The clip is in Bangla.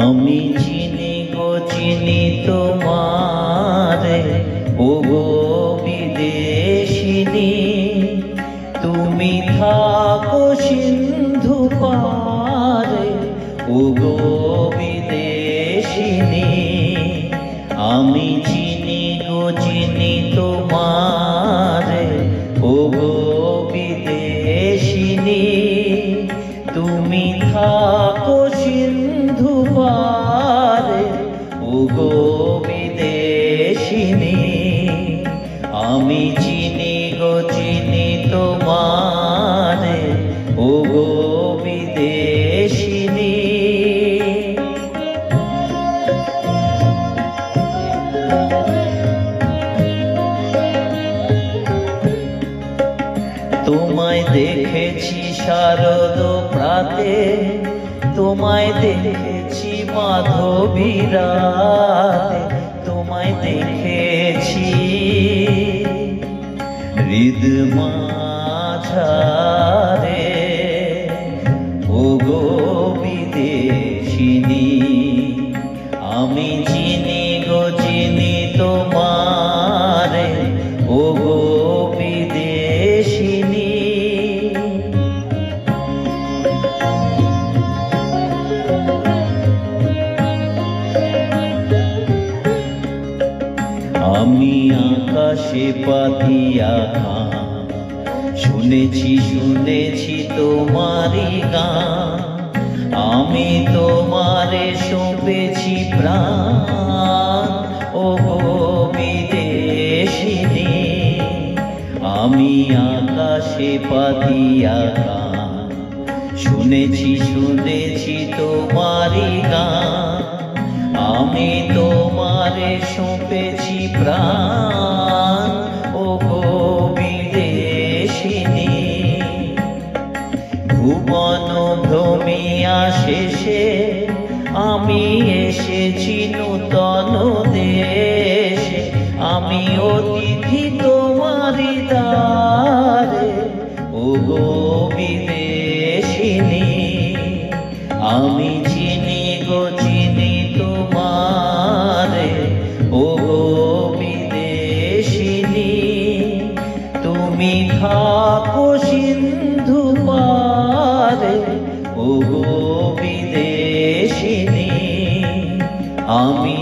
আমি চিনি গো চিনি তোমারে, ওগো বিদেশিনী। তুমি থাকো সিন্ধু পারে, ওগো বিদেশিনী। আমি চিনি গো চিনি তোমারে, ওগো বিদেশিনী। তুমি থাকো সিন্ধু পারে, ওগো বিদেশিনী। আমি চিনি গো চিনি তোমারে, ওগো বিদেশিনী। তোমায় দেখেছি শারদ প্রাতে, তোমায় দেখেছি মাধবী রাতে, তোমায় দেখেছি হৃদ মাঝারে, ওগো বিদেশিনী। আমি চিনি গো চিনি তোমারে, ওগো বিদেশিনী। আমি আকাশে পাতিয়া গান, শুনেছি শুনেছি তোমারি গান। আমি তোমারে সঁপেছি প্রাণ, ওগো বিদেশিনী। আমি আকাশে পাতিয়া গান, শুনেছি শুনেছি তোমারি গান। আমি তোমারে সঁপেছি প্রাণ, ওগো বিদেশিনী। ভুবন ভ্রমিয়া শেষে আমি এসেছি নূতন দেশে। আমি অতিথি তোমারি দ্বারে, ওগো বিদেশিনী। আমি চিনি গো চিনি তোমারে, ওগো বিদেশিনী। তুমি থাকো সিন্ধু পারে, ওগো বিদেশিনী। আমি